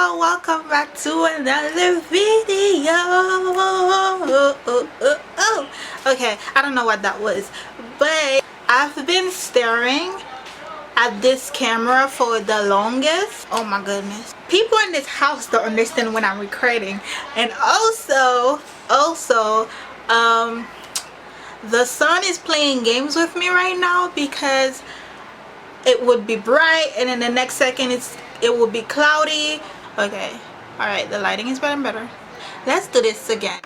y'all, welcome back to another video. Okay, I don't know what that was, but I've been staring at this camera for the longest. Oh my goodness, people in this house don't understand when I'm recording. And also the sun is playing games with me right now because it would be bright and then the next second it will be cloudy. Okay, all right, the lighting is better and better. Let's do this again.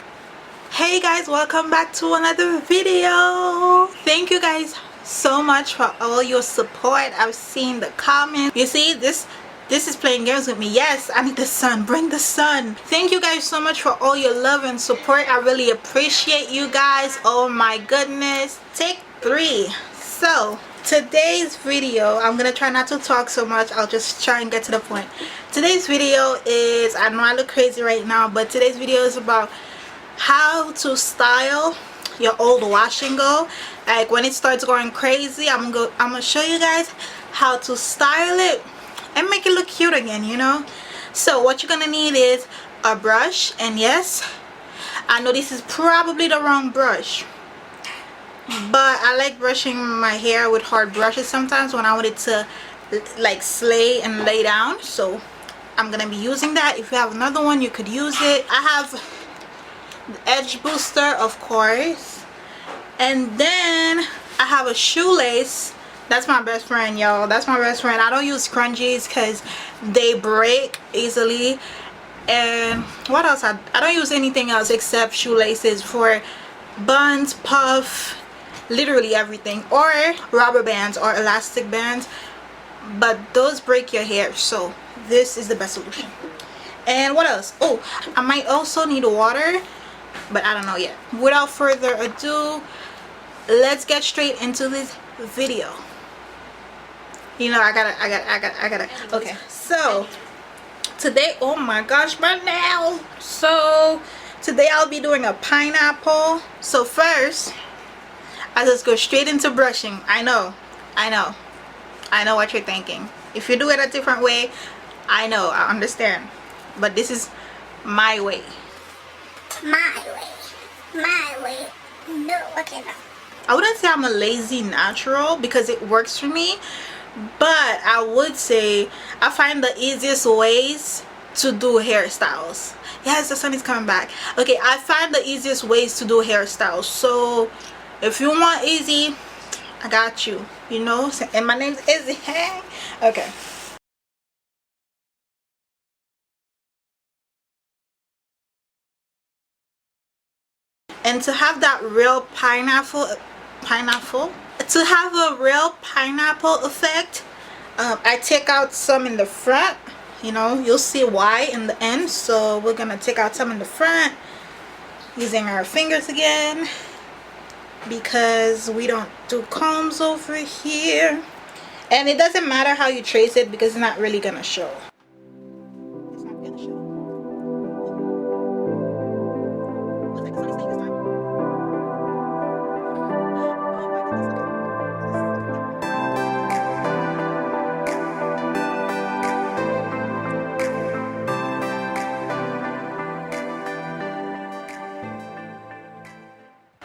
Hey guys, welcome back to another video. Thank you guys so much for all your support. I've seen the comments. You see, this is playing games with me. Yes, I need the sun. Bring the sun. Thank you guys so much for all your love and support. I really appreciate you guys. Oh my goodness. Take 3. So today's video, I'm gonna try not to talk so much. I'll just try and get to the point. Today's video is, I know I look crazy right now, but today's video is about how to style your old wash and go. Like when it starts going crazy, I'm gonna show you guys how to style it and make it look cute again, you know. So what you're gonna need is a brush, and yes, I know this is probably the wrong brush, but I like brushing my hair with hard brushes sometimes when I want it to like slay and lay down. So I'm gonna be using that. If you have another one, you could use it. I have the edge booster, of course, and then I have a shoelace. That's my best friend, y'all. That's my best friend. I don't use scrunchies because they break easily. And what else? I don't use anything else except shoelaces for buns, puff, literally everything, or rubber bands or elastic bands, but those break your hair, so this is the best solution. And what else? Oh, I might also need water, but I don't know yet. Without further ado, let's get straight into this video. You know, I gotta. Okay, so today, oh my gosh, my nail. So today I'll be doing a pineapple. So first, I just go straight into brushing. I know what you're thinking. If you do it a different way, I know, I understand, but this is my way. My way. No, okay, no. I wouldn't say I'm a lazy natural because it works for me, but I would say I find the easiest ways to do hairstyles. Yes, the sun is coming back. Okay, I find the easiest ways to do hairstyles. So if you want easy, I got you, you know. And my name's Izzy. Okay. And to have that real pineapple, to have a real pineapple effect, I take out some in the front. You know, you'll see why in the end. So we're gonna take out some in the front using our fingers again, because we don't do combs over here. And it doesn't matter how you trace it because it's not really gonna show. It's not gonna show.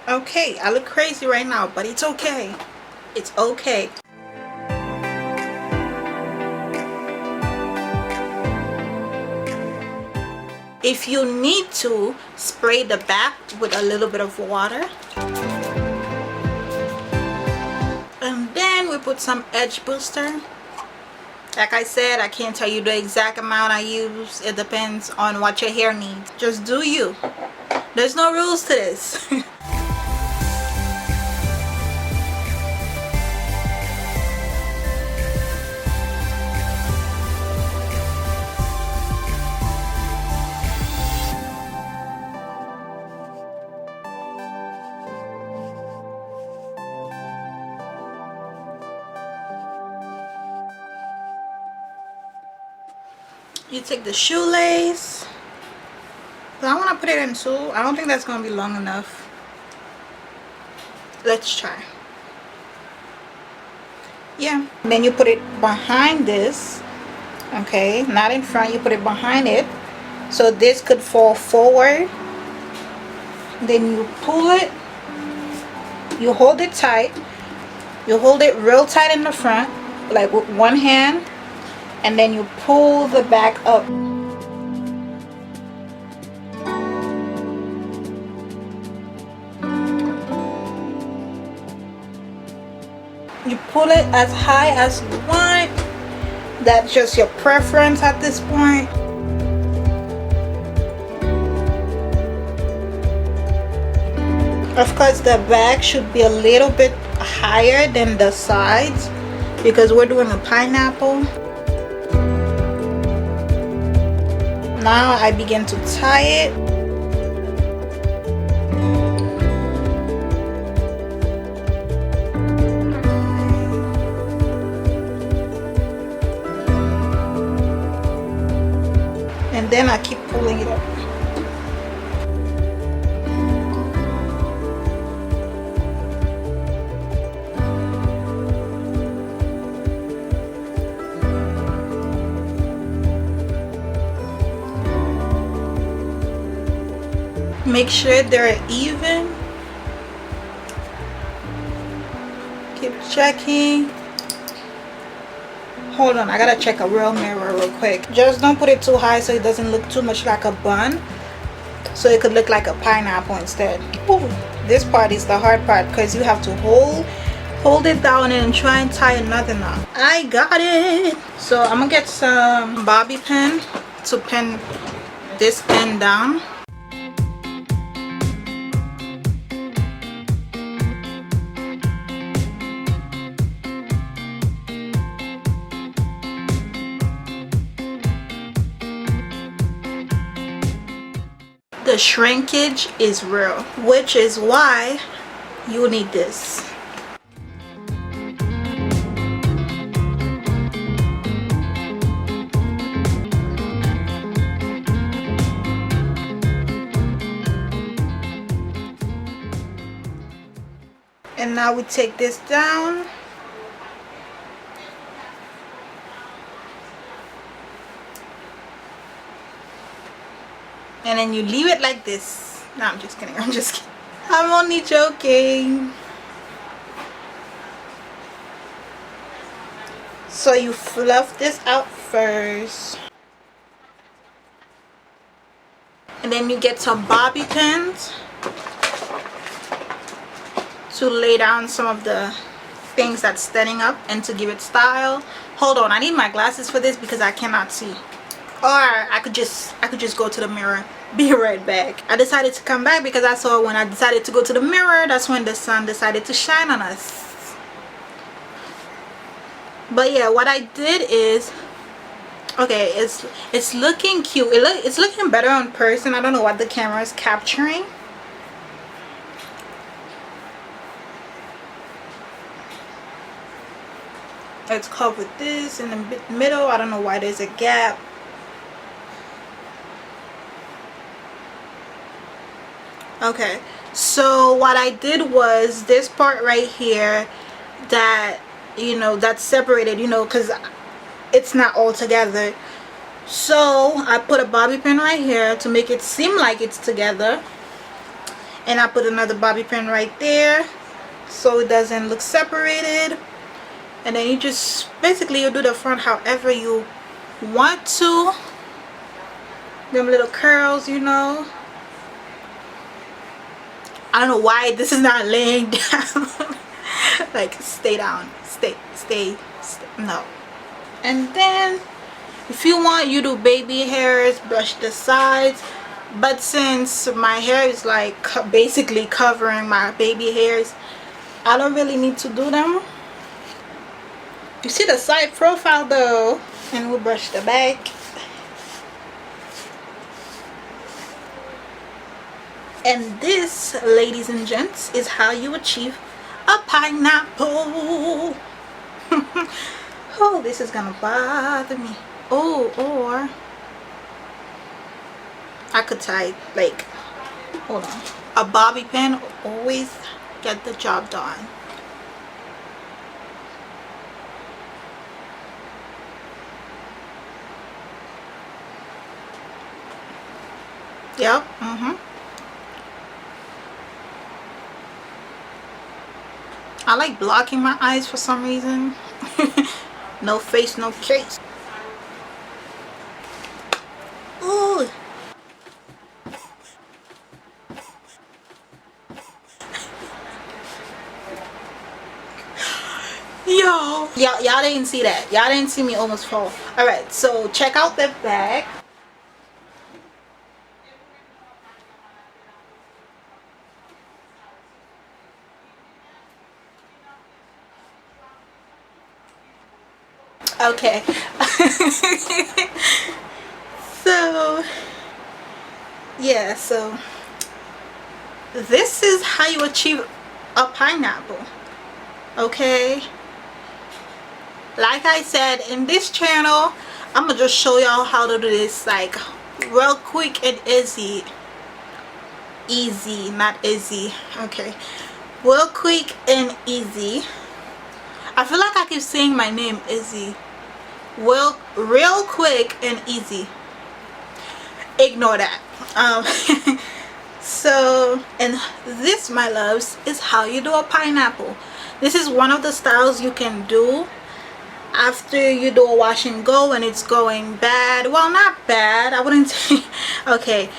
Okay, I look crazy right now, but it's okay. It's okay. If you need to, spray the back with a little bit of water. And then we put some edge booster. Like I said, I can't tell you the exact amount I use. It depends on what your hair needs. Just do you. There's no rules to this. You take the shoelace. I want to put it in 2. I don't think that's going to be long enough. Let's try. Yeah. Then you put it behind this Okay, not in front, you put it behind it so this could fall forward. Then you pull it, you hold it tight, you hold it real tight in the front, like with one hand, and then you pull the back up. You pull it as high as you want. That's just your preference at this point. Of course, the back should be a little bit higher than the sides because we're doing a pineapple. Now I begin to tie it. And then I keep pulling it up. Make sure they're even. Keep checking. Hold on, I gotta check a real mirror real quick. Just don't put it too high so it doesn't look too much like a bun. So it could look like a pineapple instead. Ooh, this part is the hard part because you have to hold it down and try and tie another knot. I got it. So I'm gonna get some bobby pin to pin this end down. The shrinkage is real, which is why you need this. And now we take this down. And then you leave it like this. No, I'm just kidding. I'm just kidding. I'm only joking. So you fluff this out first. And then you get some bobby pins to lay down some of the things that's standing up and to give it style. Hold on, I need my glasses for this because I cannot see. Or I could just go to the mirror. Be right back. I decided to come back because I saw when I decided to go to the mirror, that's when the sun decided to shine on us. But yeah, what I did is, okay, it's looking cute. It's looking better on person. I don't know what the camera is capturing. Let's cover this in the middle. I don't know why there's a gap. Okay, so what I did was this part right here that, you know, that's separated, you know, because it's not all together. So I put a bobby pin right here to make it seem like it's together, and I put another bobby pin right there so it doesn't look separated. And then you just basically you do the front however you want to. Them little curls, you know. I don't know why this is not laying down. Like, stay down. Stay. No. And then, if you want, you do baby hairs, brush the sides. But since my hair is like basically covering my baby hairs, I don't really need to do them. You see the side profile though. And we'll brush the back. And this, ladies and gents, is how you achieve a pineapple. Oh, this is gonna bother me. Oh, or I could tie, like, hold on, a bobby pin always get the job done. Yep. I like blocking my eyes for some reason. No face, no case. Ooh. Yo. Y'all didn't see that. Y'all didn't see me almost fall. Alright, so check out the bag. Okay. So yeah, so this is how you achieve a pineapple. Okay, like I said, in this channel I'm gonna just show y'all how to do this like real quick and easy. Not easy. Okay, real quick and easy. I feel like I keep saying my name, Izzy. Well, real quick and easy. Ignore that. So, and this, my loves, is how you do a pineapple. This is one of the styles you can do after you do a wash and go when it's going bad. Well, not bad, I wouldn't say. Okay,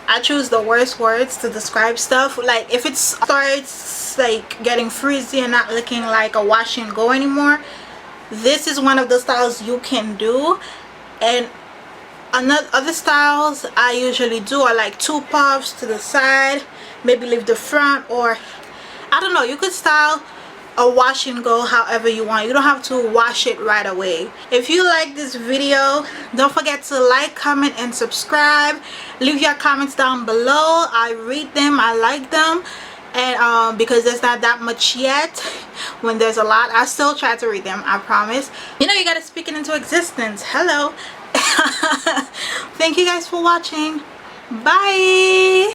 I choose the worst words to describe stuff. Like if it starts like getting frizzy and not looking like a wash and go anymore, this is one of the styles you can do. And other styles I usually do are like 2 puffs to the side, maybe leave the front, or I don't know, you could style a wash and go however you want. You don't have to wash it right away. If you like this video, don't forget to like, comment, and subscribe. Leave your comments down below. I read them, I like them, and because there's not that much yet, when there's a lot I still try to read them, I promise. You know, you gotta speak it into existence. Hello. Thank you guys for watching. Bye.